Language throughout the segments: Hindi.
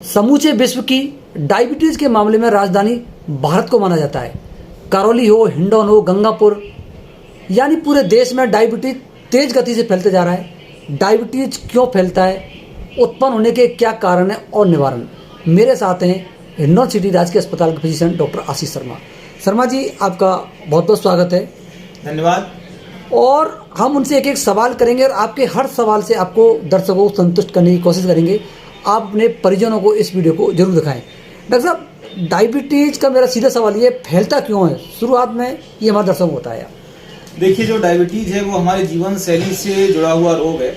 समूचे विश्व की डायबिटीज के मामले में राजधानी भारत को माना जाता है। करौली हो, हिंडौन हो, गंगापुर, यानी पूरे देश में डायबिटीज तेज गति से फैलते जा रहा है। डायबिटीज क्यों फैलता है, उत्पन्न होने के क्या कारण है और निवारण। मेरे साथ हैं हिंडौन सिटी राजकीय अस्पताल के फिजिशियन डॉक्टर आशीष शर्मा। शर्मा जी, आपका बहुत बहुत स्वागत है। धन्यवाद। और हम उनसे एक एक सवाल करेंगे और आपके हर सवाल से आपको दर्शकों को संतुष्ट करने की कोशिश करेंगे। आप अपने परिजनों को इस वीडियो को जरूर दिखाएं। डॉक्टर साहब, डायबिटीज का मेरा सीधा सवाल ये फैलता क्यों है, शुरुआत में ये हमारे दर्शकों को बताया। देखिए, जो डायबिटीज है वो हमारे जीवन शैली से जुड़ा हुआ रोग है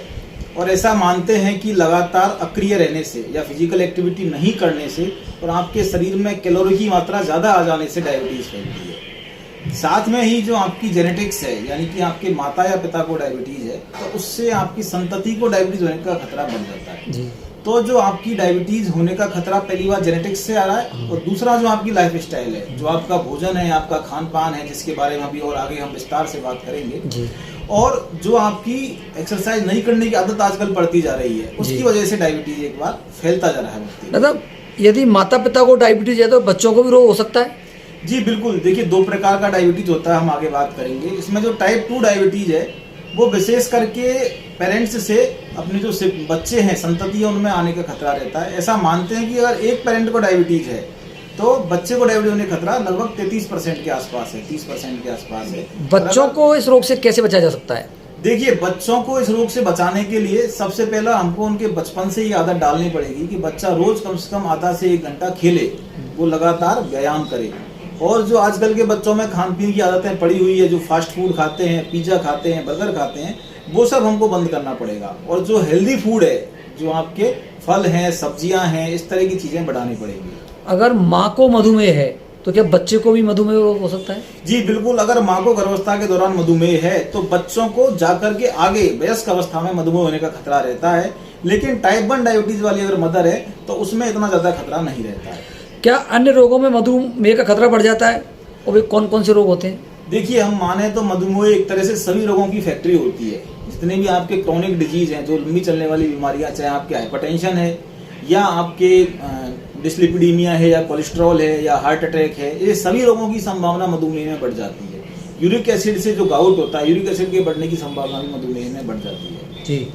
और ऐसा मानते हैं कि लगातार अक्रिय रहने से या फिजिकल एक्टिविटी नहीं करने से और आपके शरीर में कैलोरी की मात्रा ज़्यादा आ जाने से डायबिटीज फैलती है। साथ में ही जो आपकी जेनेटिक्स है, यानी कि आपके माता या पिता को डायबिटीज है, तो उससे आपकी संतति को डायबिटीज होने का खतरा बढ़ जाता है जी। तो जो आपकी डायबिटीज होने का खतरा पहली बार जेनेटिक्स से आ रहा है और दूसरा जो आपकी लाइफ स्टाइल है, जो आपका भोजन है, आपका खान पान है, जिसके बारे में अभी और आगे हम विस्तार से बात करेंगे जी। और जो आपकी एक्सरसाइज नहीं करने की आदत आजकल पड़ती जा रही है, उसकी वजह से डायबिटीज एक बार फैलता जा रहा है। मतलब यदि माता पिता को डायबिटीज है तो बच्चों को भी रोग हो सकता है? जी बिल्कुल। देखिए, दो प्रकार का डायबिटीज होता है, हम आगे बात करेंगे। इसमें जो टाइप 2 डायबिटीज है वो विशेष करके पेरेंट्स से अपने जो बच्चे हैं, संतति है, उनमें आने का खतरा रहता है। ऐसा मानते हैं कि अगर एक पेरेंट को डायबिटीज है तो बच्चे को डायबिटीज होने का खतरा लगभग 33% के आसपास है, 30% के आसपास है। बच्चों को इस रोग से कैसे बचाया जा सकता है? देखिए, बच्चों को इस रोग से बचाने के लिए सबसे पहला हमको उनके बचपन से ही आदत डालनी पड़ेगी कि बच्चा रोज कम से कम आधा से 1 घंटा खेले, वो लगातार व्यायाम करे। और जो आजकल के बच्चों में खान पीन की आदतें पड़ी हुई है, जो फास्ट फूड खाते हैं, पिज्जा खाते हैं, बर्गर खाते हैं, वो सब हमको बंद करना पड़ेगा। और जो हेल्दी फूड है, जो आपके फल हैं, सब्जियां हैं, इस तरह की चीजें बढ़ानी पड़ेगी। अगर माँ को मधुमेह है तो क्या बच्चे को भी मधुमेह हो सकता है? जी बिल्कुल। अगर माँ को गर्भावस्था के दौरान मधुमेह है तो बच्चों को जाकर के आगे वयस्क अवस्था में मधुमेह होने का खतरा रहता है। लेकिन टाइप 1 डायबिटीज वाली अगर मदर है तो उसमें इतना ज्यादा खतरा नहीं रहता है। क्या अन्य रोगों में मधुमेह का खतरा बढ़ जाता है और वे कौन कौन से रोग होते हैं? देखिए, हम माने तो मधुमेह एक तरह से सभी रोगों की फैक्ट्री होती है। जितने भी आपके क्रोनिक डिजीज हैं, जो लंबी चलने वाली बीमारियां, चाहे आपके हाइपरटेंशन है या आपके डिस्लिपिडीमिया है या कोलेस्ट्रॉल है या हार्ट अटैक है, ये सभी रोगों की संभावना मधुमेह में बढ़ जाती है। यूरिक एसिड से जो गाउट होता है, यूरिक एसिड के बढ़ने की संभावना भी मधुमेह में बढ़ जाती है जी।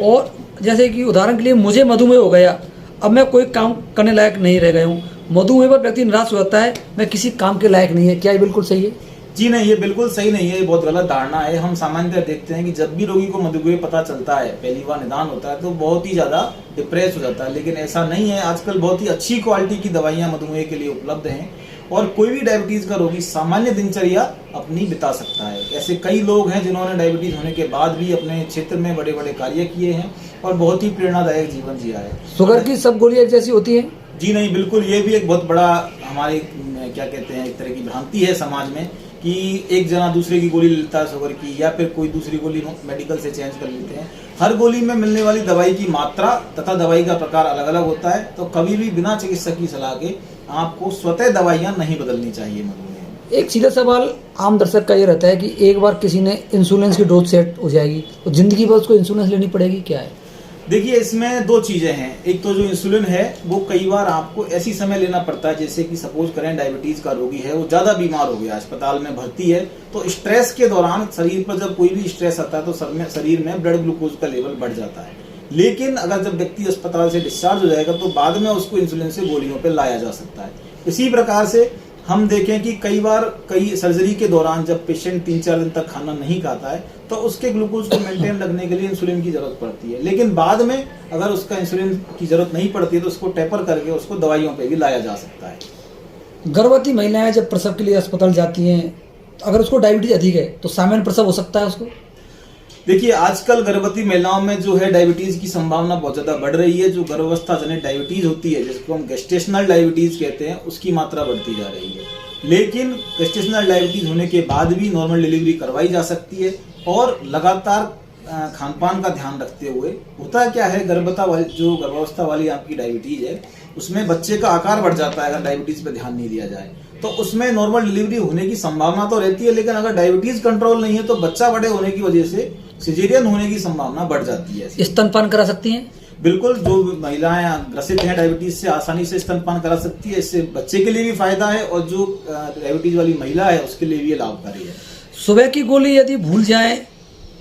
और जैसे कि उदाहरण के लिए मुझे मधुमेह हो गया, अब मैं कोई काम करने लायक नहीं रह गया हूँ। मधुमेह पर व्यक्ति निराश हो जाता है, मैं किसी काम के लायक नहीं है। क्या ये बिल्कुल सही है? जी नहीं, ये बिल्कुल सही नहीं है, ये बहुत गलत धारणा है। हम सामान्यतः देखते हैं कि जब भी रोगी को मधुमेह पता चलता है, पहली बार निदान होता है, तो बहुत ही ज्यादा डिप्रेस हो जाता है। लेकिन ऐसा नहीं है। आजकल बहुत ही अच्छी क्वालिटी की दवाइयां मधुमेह के लिए उपलब्ध हैं और कोई भी डायबिटीज का रोगी सामान्य दिनचर्या अपनी बिता सकता है। ऐसे कई लोग हैं जिन्होंने डायबिटीज होने के बाद भी अपने क्षेत्र में बड़े बड़े कार्य किए हैं और बहुत ही प्रेरणादायक जीवन जिया है। शुगर की सब गोलियां एक जैसी होती है? जी नहीं, बिल्कुल। ये भी एक बहुत बड़ा हमारे क्या कहते हैं, एक तरह की भ्रांति है समाज में कि एक जना दूसरे की गोली लेता है शुगर की, या फिर कोई दूसरी गोली मेडिकल से चेंज कर लेते हैं। हर गोली में मिलने वाली दवाई की मात्रा तथा दवाई का प्रकार अलग अलग होता है। तो कभी भी बिना चिकित्सक की सलाह के आपको स्वतः दवाइयां नहीं बदलनी चाहिए मधुमेह। एक सीधा सवाल आम दर्शक का ये रहता है कि एक बार किसी ने इंसुलिन की डोज सेट हो जाएगी तो जिंदगी भर उसको इंसुलिन लेनी पड़ेगी, क्या है? देखिए, इसमें 2 चीजें हैं। एक तो जो इंसुलिन है वो कई बार आपको ऐसी समय लेना पड़ता है, जैसे कि सपोज करें डायबिटीज का रोगी है, वो ज्यादा बीमार हो गया, अस्पताल में भर्ती है, तो स्ट्रेस के दौरान शरीर पर जब कोई भी स्ट्रेस आता है तो शरीर में ब्लड ग्लूकोज का लेवल बढ़ जाता है। लेकिन अगर जब व्यक्ति अस्पताल से डिस्चार्ज हो जाएगा तो बाद में उसको इंसुलिन से गोलियों पर लाया जा सकता है। इसी प्रकार से हम देखें कि कई सर्जरी के दौरान जब पेशेंट 3-4 दिन तक खाना नहीं खाता है तो उसके ग्लूकोज को मेंटेन रखने के लिए इंसुलिन की जरूरत पड़ती है। लेकिन बाद में अगर उसका इंसुलिन की जरूरत नहीं पड़ती है तो उसको टेपर करके उसको दवाइयों पे भी लाया जा सकता है। गर्भवती महिलाएं जब प्रसव के लिए अस्पताल जाती हैं, अगर उसको डायबिटीज अधिक है तो सामान्य प्रसव हो सकता है उसको? देखिए, आजकल गर्भवती महिलाओं में जो है डायबिटीज की संभावना बहुत ज्यादा बढ़ रही है। जो गर्भावस्था जनित डायबिटीज होती है, जिसको हम गेस्टेशनल डायबिटीज कहते हैं, उसकी मात्रा बढ़ती जा रही है। लेकिन गेस्टेशनल डायबिटीज होने के बाद भी नॉर्मल डिलीवरी करवाई जा सकती है और लगातार खान पान का ध्यान रखते हुए। होता क्या है, गर्भावस्था वाली आपकी डायबिटीज है, उसमें बच्चे का आकार बढ़ जाता है अगर डायबिटीज पे ध्यान नहीं दिया जाए। तो उसमें नॉर्मल डिलीवरी होने की संभावना तो रहती है, लेकिन अगर डायबिटीज कंट्रोल नहीं है तो बच्चा बड़े होने की वजह से सिजेरियन होने की संभावना बढ़ जाती है। स्तनपान करा सकती हैं? बिल्कुल, जो महिलाएं ग्रसित हैं डायबिटीज से आसानी से स्तनपान करा सकती है। इससे बच्चे के लिए भी फायदा है और जो डायबिटीज वाली महिला है उसके लिए भी ये लाभकारी है। सुबह की गोली यदि भूल जाएं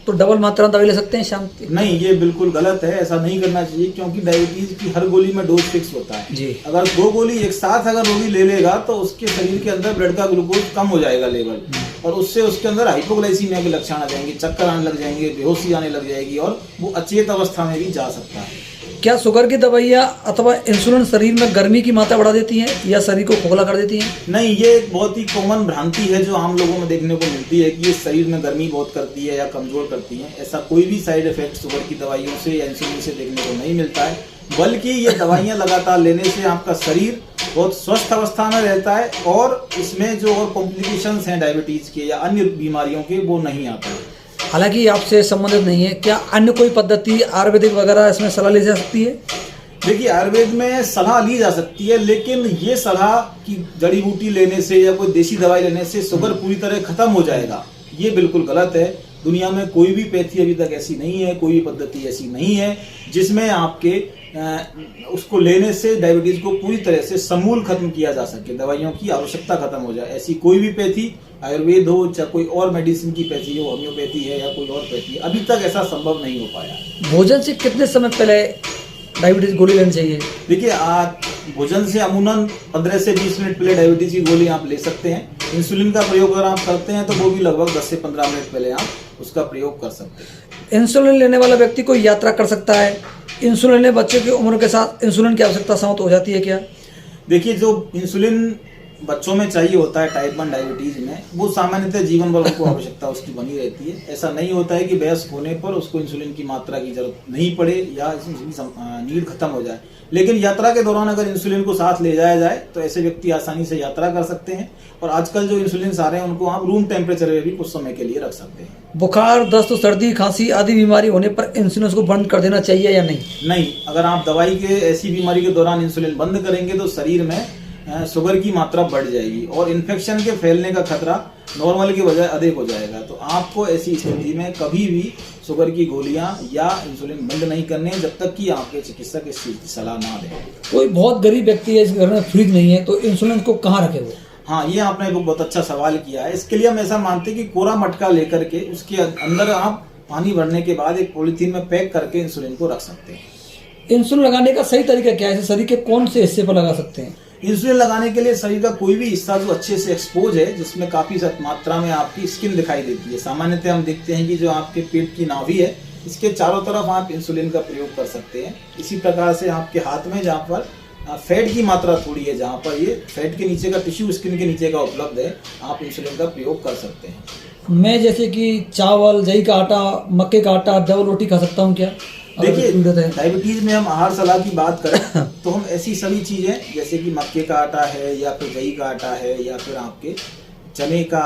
तो डबल मात्रा में दवाई ले सकते हैं शाम की? नहीं, ये बिल्कुल गलत है, ऐसा नहीं करना चाहिए, क्योंकि डायबिटीज की हर गोली में डोज फिक्स होता है जी। अगर 2 गोली एक साथ अगर रोगी ले लेगा तो उसके शरीर के अंदर ब्लड का ग्लूकोज कम हो जाएगा लेवल, और उससे उसके अंदर हाइपोग्लाइसीमिया के लक्षण आ जाएंगे, चक्कर आने लग जाएंगे, बेहोशी आने लग जाएगी और वो अचेत अवस्था में भी जा सकता है। क्या शुगर की दवाइयाँ अथवा इंसुलिन शरीर में गर्मी की मात्रा बढ़ा देती हैं या शरीर को खोखला कर देती हैं? नहीं, ये एक बहुत ही कॉमन भ्रांति है जो आम लोगों में देखने को मिलती है कि ये शरीर में गर्मी बहुत करती है या कमजोर करती है। ऐसा कोई भी साइड इफेक्ट शुगर की दवाइयों से या इंसुलिन से देखने को नहीं मिलता है, बल्कि ये दवाइयाँ लगातार लेने से आपका शरीर बहुत स्वस्थ अवस्था में रहता है और इसमें जो और कॉम्प्लिकेशंस हैं डायबिटीज के या अन्य बीमारियों के वो नहीं आते हैं। हालांकि आपसे संबंधित नहीं है, क्या अन्य कोई पद्धति आयुर्वेदिक वगैरह इसमें सलाह ली जा सकती है? देखिए, आयुर्वेद में सलाह ली जा सकती है, लेकिन ये सलाह कि जड़ी बूटी लेने से या कोई देसी दवाई लेने से शुगर पूरी तरह खत्म हो जाएगा, ये बिल्कुल गलत है। दुनिया में कोई भी पैथी अभी तक ऐसी नहीं है, कोई भी पद्धति ऐसी नहीं है जिसमें आपके उसको लेने से डायबिटीज को पूरी तरह से समूल खत्म किया जा सके, दवाइयों की आवश्यकता खत्म हो जाए। ऐसी कोई भी पैथी, आयुर्वेद हो चाहे कोई और मेडिसिन की पैथी हो, होम्योपैथी है या कोई और पैथी, अभी तक ऐसा संभव नहीं हो पाया। भोजन से कितने समय पहले डायबिटीज गोली लेनी चाहिए? देखिए, आप भोजन से अमूमन 15 से 20 मिनट पहले डायबिटीज की गोली आप ले सकते हैं। इंसुलिन का प्रयोग अगर आप करते हैं तो वो भी लगभग 10 से 15 मिनट पहले आप उसका प्रयोग कर सकते हैं। इंसुलिन लेने वाला व्यक्ति कोई यात्रा कर सकता है? इंसुलिन लेने बच्चों की उम्र के साथ इंसुलिन की आवश्यकता समाप्त हो जाती है क्या? देखिए, जो इंसुलिन बच्चों में चाहिए होता है टाइप 1 डायबिटीज में, वो सामान्यतः जीवन भर उनको आवश्यकता उसकी बनी रहती है। ऐसा नहीं होता है कि वयस्क होने पर उसको इंसुलिन की मात्रा की जरूरत नहीं पड़े या नीड खत्म हो जाए, लेकिन यात्रा के दौरान अगर इंसुलिन को साथ ले जाया जाए तो ऐसे व्यक्ति आसानी से यात्रा कर सकते हैं। और आजकल जो इंसुलिन आ रहे हैं उनको आप रूम टेम्परेचर में भी कुछ समय के लिए रख सकते हैं। बुखार, दस्त, सर्दी, खांसी आदि बीमारी होने पर इंसुलिन को बंद कर देना चाहिए या नहीं? नहीं, अगर आप दवाई के ऐसी बीमारी के दौरान इंसुलिन बंद करेंगे तो शरीर में शुगर की मात्रा बढ़ जाएगी और इन्फेक्शन के फैलने का खतरा नॉर्मल के बजाय अधिक हो जाएगा। तो आपको ऐसी स्थिति में कभी भी शुगर की गोलियां या इंसुलिन बंद नहीं करने जब तक कि आपके चिकित्सक इस चीज की सलाह ना दें। कोई बहुत गरीब व्यक्ति है, इस घर में फ्रिज नहीं है, तो इंसुलिन को कहाँ रखे वो? हाँ, ये आपने बहुत अच्छा सवाल किया है। इसके लिए हम ऐसा मानते हैं कि कोरा मटका लेकर के उसके अंदर आप पानी भरने के बाद एक पॉलीथीन में पैक करके इंसुलिन को रख सकते हैं। इंसुलिन लगाने का सही तरीका क्या है? शरीर के कौन से हिस्से पर लगा सकते हैं? इंसुलिन लगाने के लिए शरीर का कोई भी हिस्सा जो अच्छे से एक्सपोज है, जिसमें काफी मात्रा में आपकी स्किन दिखाई देती है। सामान्यतः हम देखते हैं कि जो आपके पेट की नाभि है, इसके चारों तरफ आप इंसुलिन का प्रयोग कर सकते हैं। इसी प्रकार से आपके हाथ में जहाँ पर फैट की मात्रा थोड़ी है, जहाँ पर ये फैट के नीचे का टिश्यू स्किन के नीचे का उपलब्ध है, आप इंसुलिन का प्रयोग कर सकते हैं। मैं जैसे कि चावल, जई का आटा, मक्के का आटा, डबल रोटी खा सकता हूँ क्या? देखिए, डायबिटीज में हम आहार सलाह की बात करें तो हम ऐसी सभी चीजें जैसे कि मक्के का आटा है या फिर जई का आटा है या फिर आपके चने का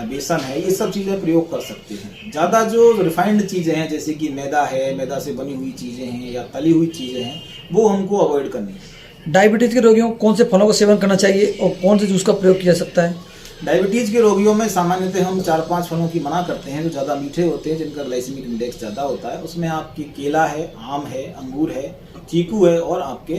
बेसन है, ये सब चीजें प्रयोग कर सकते हैं। ज्यादा जो रिफाइंड चीजें हैं जैसे कि मैदा है, मैदा से बनी हुई चीजें हैं या तली हुई चीजें हैं, वो हमको अवॉइड करनी है। डायबिटीज के रोगियों को कौन से फलों का सेवन करना चाहिए और कौन से जूस का प्रयोग किया जा सकता है? डायबिटीज के रोगियों में सामान्यतः हम 4-5 फलों की मना करते हैं जो ज़्यादा मीठे होते हैं, जिनका ग्लाइसेमिक इंडेक्स ज़्यादा होता है। उसमें आपकी केला है, आम है, अंगूर है, चीकू है और आपके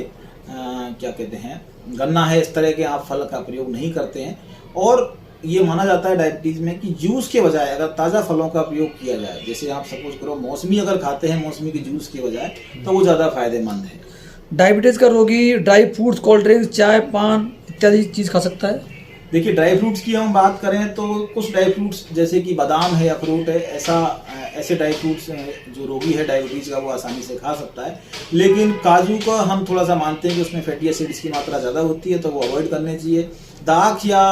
क्या कहते हैं गन्ना है। इस तरह के आप फल का प्रयोग नहीं करते हैं। और ये माना जाता है डायबिटीज में कि जूस के बजाय अगर ताज़ा फलों का प्रयोग किया जाए, जैसे आप सपोज करो मौसमी अगर खाते हैं मौसमी के जूस के बजाय, तो वो ज़्यादा फायदेमंद है। डायबिटीज का रोगी ड्राई फ्रूट्स, कोल्ड ड्रिंक्स, चाय, पान इत्यादि चीज़ खा सकता है? देखिए, ड्राई फ्रूट्स की हम बात करें तो कुछ ड्राई फ्रूट्स जैसे कि बादाम है, अखरोट है, ऐसे ड्राई फ्रूट्स जो रोगी है डायबिटीज का वो आसानी से खा सकता है। लेकिन काजू का हम थोड़ा सा मानते हैं कि उसमें फैटी एसिड्स की मात्रा ज़्यादा होती है, तो वो अवॉइड करने चाहिए। दाख या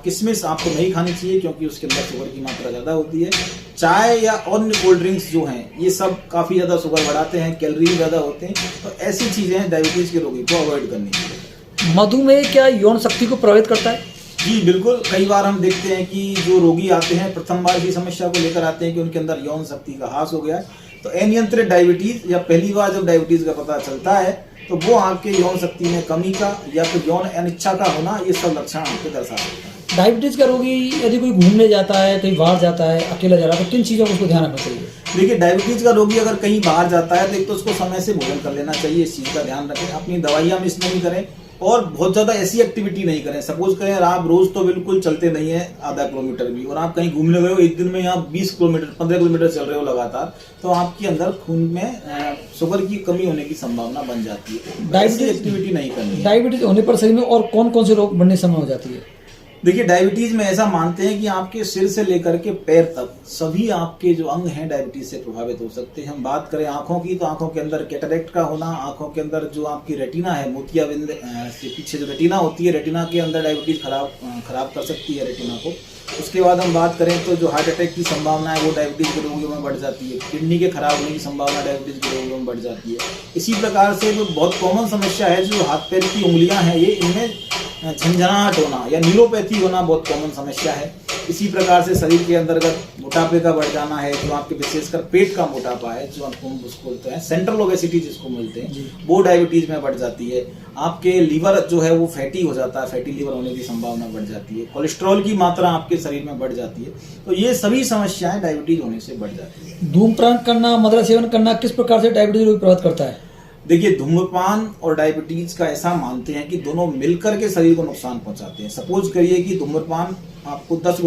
किशमिश आपको नहीं खानी चाहिए क्योंकि उसके अंदर शुगर की मात्रा ज़्यादा होती है। चाय या अन्य कोल्ड ड्रिंक्स जो हैं ये सब काफ़ी ज़्यादा शुगर बढ़ाते हैं, कैलोरी ज़्यादा होते हैं, तो ऐसी चीज़ें डायबिटीज़ के रोगी को अवॉइड करनी चाहिए। मधुमेह क्या यौन शक्ति को प्रभावित करता है? जी बिल्कुल, कई बार हम देखते हैं कि जो रोगी आते हैं प्रथम बार की समस्या को लेकर आते हैं कि उनके अंदर यौन शक्ति का ह्रास हो गया है। तो अनियंत्रित डायबिटीज या पहली बार जब डायबिटीज का पता चलता है तो वो आपके यौन शक्ति में कमी का या फिर यौन अनिच्छा का होना, ये सब लक्षण आपको दर्शा सकता है। डायबिटीज का रोगी यदि कोई घूमने जाता है, कहीं बाहर जाता है, अकेला जा रहा है, तो किन चीज़ों को उसको ध्यान रखना चाहिए? देखिए, डायबिटीज का रोगी अगर कहीं बाहर जाता है तो एक तो उसको समय से भोजन कर लेना चाहिए, इस चीज़ का ध्यान रखें, अपनी दवाइयाँ मिस नहीं करें और बहुत ज़्यादा ऐसी एक्टिविटी नहीं करें। सपोज करें आप रोज तो बिल्कुल चलते नहीं है आधा किलोमीटर भी, और आप कहीं घूमने गए हो, एक दिन में आप 20 किलोमीटर 15 किलोमीटर चल रहे हो लगातार, तो आपके अंदर खून में शुगर की कमी होने की संभावना बन जाती है। डायबिटीज एक्टिविटी नहीं करनी है। डायबिटीज होने पर शरीर में और कौन कौन से रोग बढ़ने समय हो जाती है? देखिए, डायबिटीज में ऐसा मानते हैं कि आपके सिर से लेकर के पैर तक सभी आपके जो अंग हैं डायबिटीज से प्रभावित हो सकते हैं। हम बात करें आंखों की, तो आंखों के अंदर कैटरेक्ट का होना, आंखों के अंदर जो आपकी रेटिना है, मोतियाबिंद से पीछे जो रेटिना होती है, रेटिना के अंदर डायबिटीज खराब कर सकती है रेटिना को। उसके बाद हम बात करें तो जो हार्ट अटैक की संभावना है वो डायबिटीज के रोगियों में बढ़ जाती है। किडनी के खराब होने की संभावना डायबिटीज के रोगियों में बढ़ जाती है। इसी प्रकार से जो बहुत कॉमन समस्या है, जो हाथ पैर की उंगलियां हैं, ये इनमें झंझनाहट होना या न्यूरोपैथी होना बहुत कॉमन समस्या है। इसी प्रकार से शरीर के अंतर्गत मोटापे का बढ़ जाना है, जो आपके विशेषकर पेट का मोटापा है, जो आपको उसको बोलते हैं सेंट्रल ओबेसिटी जिसको मिलते हैं, वो डायबिटीज में बढ़ जाती है। आपके लीवर जो है वो फैटी हो जाता है, फैटी लीवर होने की संभावना बढ़ जाती है। कोलेस्ट्रॉल की मात्रा आपके शरीर में बढ़ जाती है। तो ये सभी समस्याएं डायबिटीज होने से बढ़ जाती है। धूम्रपान करना, मदिरा सेवन करना किस प्रकार से डायबिटीज को प्रभावित करता है? देखिए, धूम्रपान और डायबिटीज का ऐसा मानते हैं कि दोनों मिलकर के शरीर को नुकसान पहुंचाते हैं। सपोज करिए कि धूम्रपान आपको 10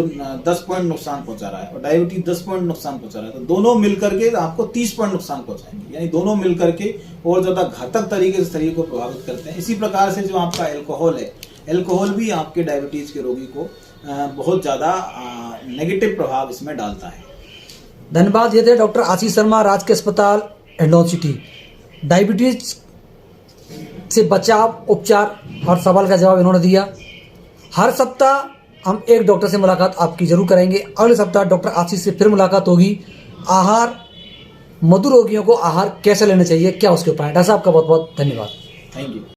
पॉइंट नुकसान पहुंचा रहा है और डायबिटीज 10 पॉइंट नुकसान पहुंचा रहा है, तो दोनों मिलकर के आपको 30 पॉइंट नुकसान पहुंचाएंगे। यानी दोनों मिलकर के और ज्यादा घातक तरीके से शरीर को प्रभावित करते हैं। इसी प्रकार से जो आपका अल्कोहल है, अल्कोहल भी आपके डायबिटीज के रोगी को बहुत ज्यादा नेगेटिव प्रभाव इसमें डालता है। धन्यवाद। ये थे डॉक्टर आशीष शर्मा, राजकीय अस्पताल हिंडौन सिटी। डायबिटीज से बचाव, उपचार और सवाल का जवाब इन्होंने दिया। हर सप्ताह हम एक डॉक्टर से मुलाकात आपकी जरूर करेंगे। अगले सप्ताह डॉक्टर आशीष से फिर मुलाकात होगी। आहार, मधुर रोगियों को आहार कैसे लेना चाहिए, क्या उसके उपाय। डॉक्टर साहब का बहुत बहुत धन्यवाद। Thank you.